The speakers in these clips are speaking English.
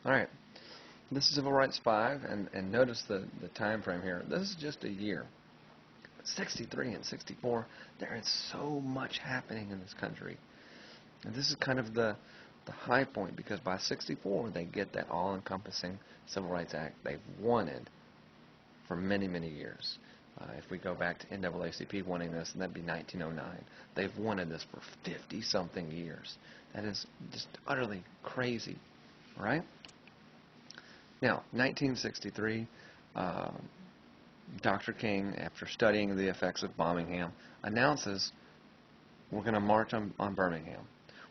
All right. This is Civil Rights 5, and notice the time frame here. This is just a year. 63 and 64, there is so much happening in this country. And this is kind of the high point, because by 64 they get that all-encompassing Civil Rights Act they've wanted for many, many years. If we go back to NAACP wanting this, and that'd be 1909. They've wanted this for 50-something years. That is just utterly crazy, right? Now, 1963, Dr. King, after studying the effects of Birmingham, announces we're going to march on Birmingham.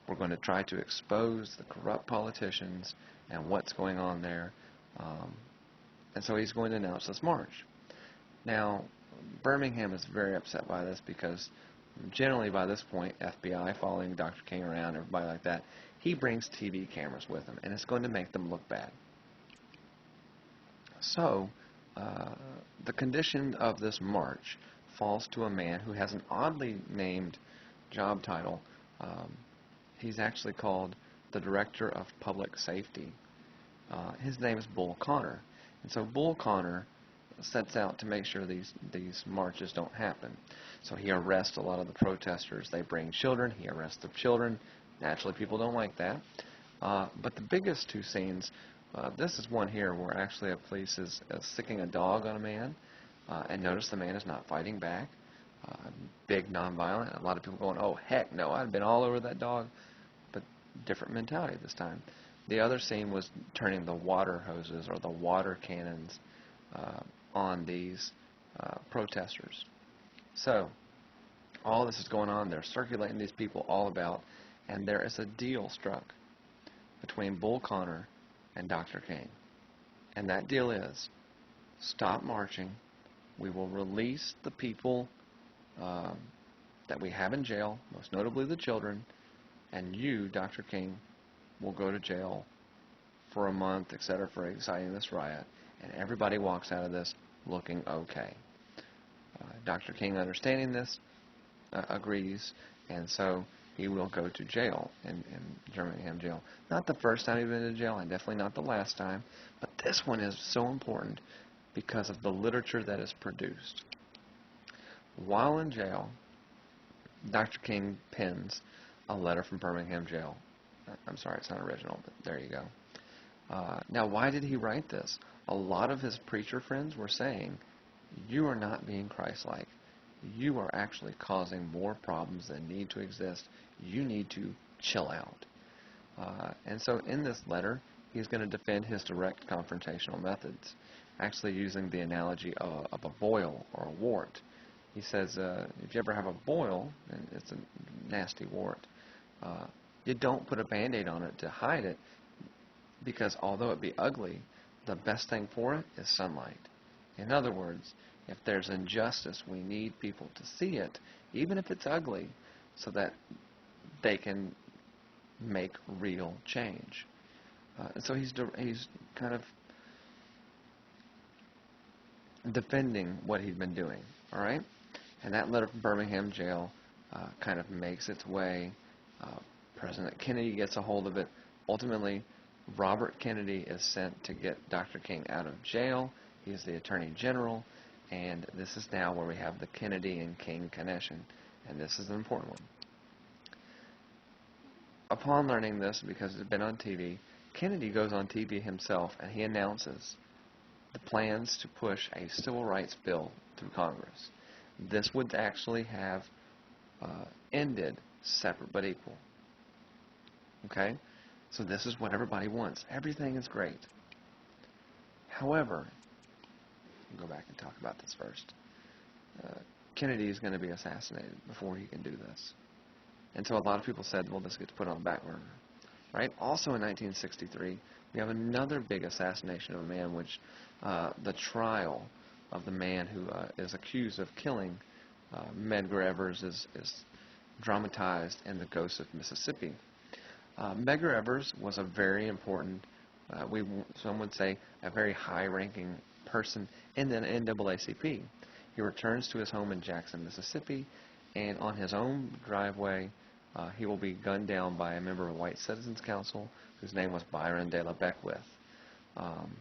We're going to try to expose the corrupt politicians and what's going on there. And so he's going to announce this march. Now, Birmingham is very upset by this, because generally by this point, FBI following Dr. King around, everybody like that, he brings TV cameras with him, and it's going to make them look bad. So, the condition of this march falls to a man who has an oddly named job title. He's actually called the Director of Public Safety. His name is Bull Connor. And so Bull Connor sets out to make sure these marches don't happen. So he arrests a lot of the protesters. They bring children. He arrests the children. Naturally, people don't like that. But the biggest two scenes, this is one here where actually a police is sticking a dog on a man, and notice the man is not fighting back. Big, nonviolent. A lot of people going, oh, heck no, I'd been all over that dog. But different mentality this time. The other scene was turning the water hoses or the water cannons on these protesters. So, all this is going on. They're circulating these people all about, and there is a deal struck between Bull Connor and Dr. King. And that deal is, stop marching. We will release the people that we have in jail, most notably the children, and you, Dr. King, will go to jail for a month, etc., for inciting this riot. And everybody walks out of this looking okay. Dr. King, understanding this, agrees, and so he will go to jail in Birmingham jail. Not the first time he's been to jail, and definitely not the last time, but this one is so important because of the literature that is produced. While in jail, Dr. King pens a letter from Birmingham jail. I'm sorry, it's not original, but there you go. Now, why did he write this? A lot of his preacher friends were saying, you are not being Christ-like. You are actually causing more problems than need to exist. You need to chill out. And so in this letter, he's going to defend his direct confrontational methods, actually using the analogy of a boil or a wart. He says, if you ever have a boil, and it's a nasty wart, you don't put a Band-Aid on it to hide it, because although it be ugly, the best thing for it is sunlight. In other words, if there's injustice, we need people to see it, even if it's ugly, so that they can make real change. And so he's kind of defending what he'd been doing, all right? And that letter from Birmingham jail kind of makes its way. President Kennedy gets a hold of it. Ultimately, Robert Kennedy is sent to get Dr. King out of jail. He's the Attorney General, and this is now where we have the Kennedy and King connection, and this is an important one. Upon learning this, because it's been on TV, Kennedy goes on TV himself, and he announces the plans to push a civil rights bill through Congress. This would actually have ended separate but equal. Okay? So this is what everybody wants. Everything is great. However, I'll go back and talk about this first. Kennedy is going to be assassinated before he can do this. And so a lot of people said, well, this gets put on the back burner. Right? Also in 1963, we have another big assassination of a man, which the trial of the man who is accused of killing Medgar Evers is dramatized in The Ghost of Mississippi. Medgar Evers was a very important, some would say, a very high-ranking person in the NAACP. He returns to his home in Jackson, Mississippi, and on his own driveway, he will be gunned down by a member of the White Citizens Council, whose name was Byron de la Beckwith. Um,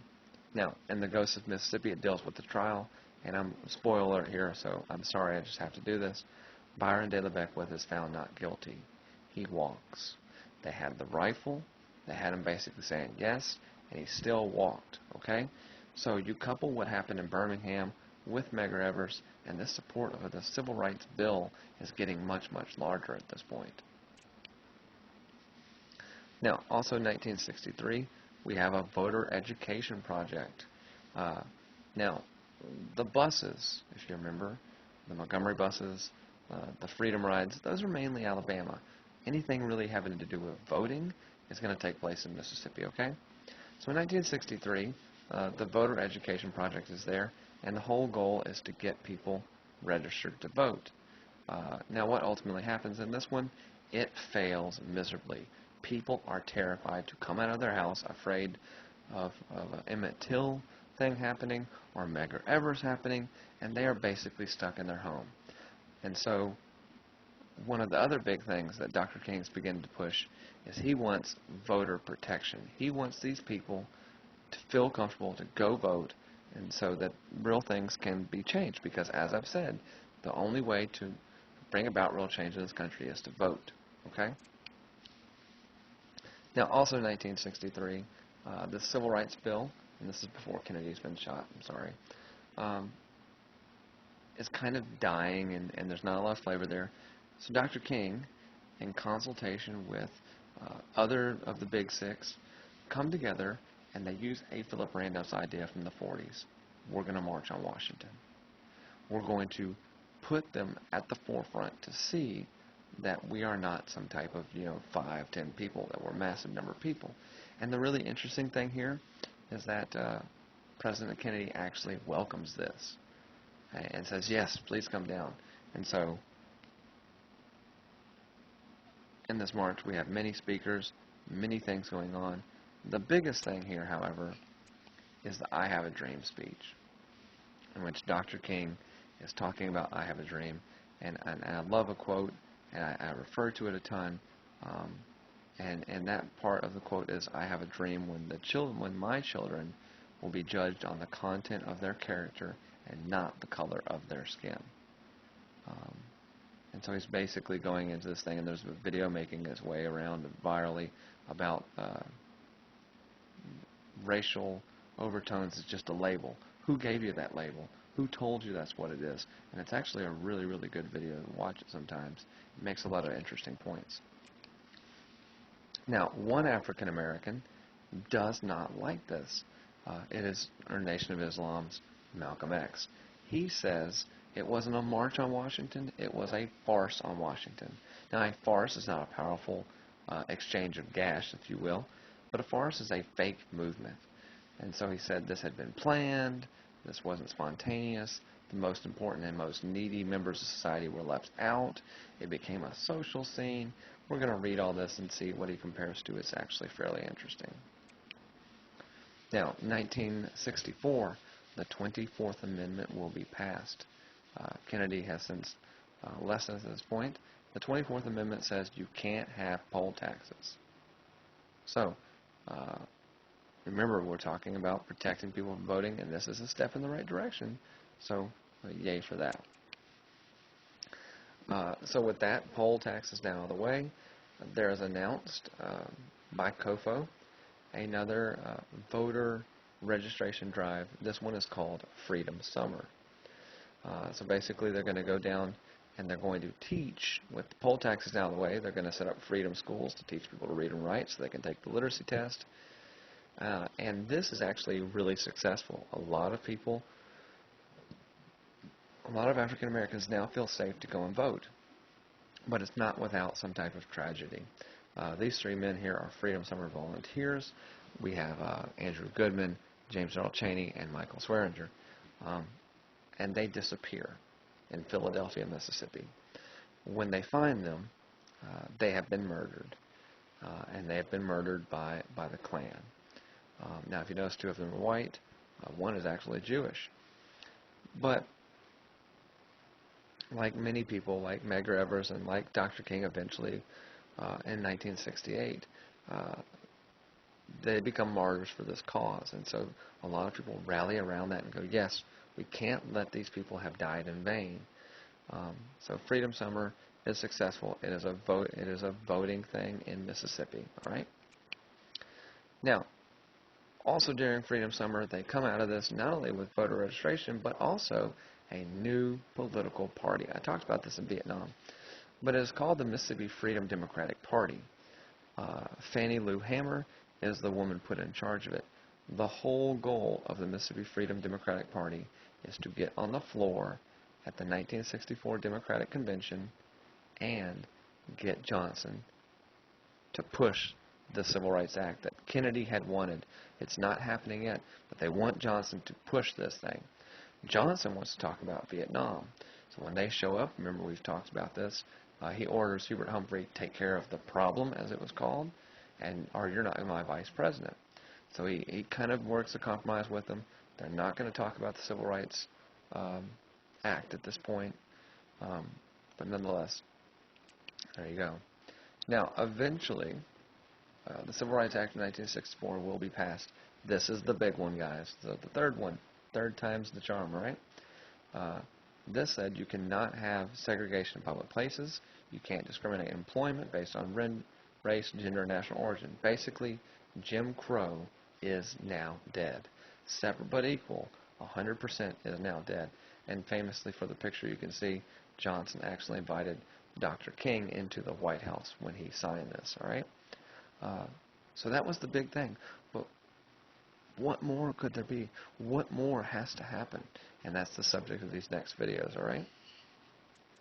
Now, in The Ghost of Mississippi, it deals with the trial, and I'm spoiler alert here, so I'm sorry, I just have to do this. Byron de la Beckwith is found not guilty. He walks. They had the rifle. They had him basically saying yes, and he still walked. Okay, so you couple what happened in Birmingham with Medgar Evers, and this support of the civil rights bill is getting much, much larger at this point. Now, also in 1963, we have a voter education project. Uh, Now, the buses, if you remember, the Montgomery buses, the Freedom Rides, those are mainly Alabama. Anything really having to do with voting is going to take place in Mississippi, okay? So in 1963, the voter education project is there, and the whole goal is to get people registered to vote. Now, what ultimately happens in this one? It fails miserably. People are terrified to come out of their house, afraid of an Emmett Till thing happening or Medgar Evers happening, and they are basically stuck in their home. And so, one of the other big things that Dr. King's beginning to push is he wants voter protection. He wants these people to feel comfortable to go vote, and so that real things can be changed. Because, as I've said, the only way to bring about real change in this country is to vote. Okay? Now, also in 1963, the Civil Rights Bill, and this is before Kennedy's been shot, I'm sorry, is kind of dying, and there's not a lot of flavor there. So Dr. King, in consultation with other of the Big Six, come together, and they use A. Philip Randolph's idea from the 40s. We're going to march on Washington. We're going to put them at the forefront to see that we are not some type of, 5, 10 people, that we're a massive number of people. And the really interesting thing here is that President Kennedy actually welcomes this and says, yes, please come down. And so in this march, we have many speakers, many things going on. The biggest thing here, however, is the I Have a Dream speech, in which Dr. King is talking about I have a dream. And I love a quote, and I refer to it a ton. And that part of the quote is, I have a dream when my children will be judged on the content of their character and not the color of their skin. And so he's basically going into this thing, and there's a video making its way around virally about racial overtones is just a label. Who gave you that label? Who told you that's what it is? And it's actually a really, really good video. Watch it sometimes. It makes a lot of interesting points. Now, one African American does not like this. It is our Nation of Islam's Malcolm X. He says it wasn't a march on Washington, it was a farce on Washington. Now, a farce is not a powerful exchange of gas, if you will, but a farce is a fake movement. And so he said this had been planned, this wasn't spontaneous, the most important and most needy members of society were left out, it became a social scene. We're going to read all this and see what he compares to. It's actually fairly interesting. Now, 1964, the 24th Amendment will be passed. Kennedy has since lessened this point. The 24th Amendment says you can't have poll taxes. So, remember, we're talking about protecting people from voting, and this is a step in the right direction. So, yay for that. So with that, poll tax is now out of the way. There is announced by COFO another voter registration drive. This one is called Freedom Summer. So basically they're going to go down and they're going to teach, with the poll taxes now out of the way, they're going to set up freedom schools to teach people to read and write so they can take the literacy test. And this is actually really successful. A lot of African Americans now feel safe to go and vote. But it's not without some type of tragedy. These three men here are Freedom Summer volunteers. We have Andrew Goodman, James Earl Chaney, and Michael Swearinger. And they disappear in Philadelphia, Mississippi. When they find them, they have been murdered. And they have been murdered by the Klan. Now, if you notice, two of them are white. One is actually Jewish. But like many people, like Medgar Evers and like Dr. King eventually in 1968, they become martyrs for this cause. And so a lot of people rally around that and go, yes, we can't let these people have died in vain. So Freedom Summer is successful. It is a vote. It is a voting thing in Mississippi. All right. Now, also during Freedom Summer, they come out of this not only with voter registration, but also a new political party. I talked about this in Vietnam, but it is called the Mississippi Freedom Democratic Party. Fannie Lou Hamer is the woman put in charge of it. The whole goal of the Mississippi Freedom Democratic Party is to get on the floor at the 1964 Democratic Convention and get Johnson to push the Civil Rights Act that Kennedy had wanted. It's not happening yet, but they want Johnson to push this thing. Johnson wants to talk about Vietnam. So when they show up, remember we've talked about this, he orders Hubert Humphrey to take care of the problem, as it was called, or you're not my vice president. So he kind of works a compromise with them. They're not going to talk about the Civil Rights Act at this point, but nonetheless, there you go. Now, eventually, the Civil Rights Act of 1964 will be passed. This is the big one, guys. The third one. Third time's the charm, right? This said you cannot have segregation in public places. You can't discriminate in employment based on race, gender, and national origin. Basically, Jim Crow is now dead. Separate but equal, 100% is now dead. And famously, for the picture you can see, Johnson actually invited Dr. King into the White House when he signed this, all right? So that was the big thing. But what more could there be? What more has to happen? And that's the subject of these next videos, all right?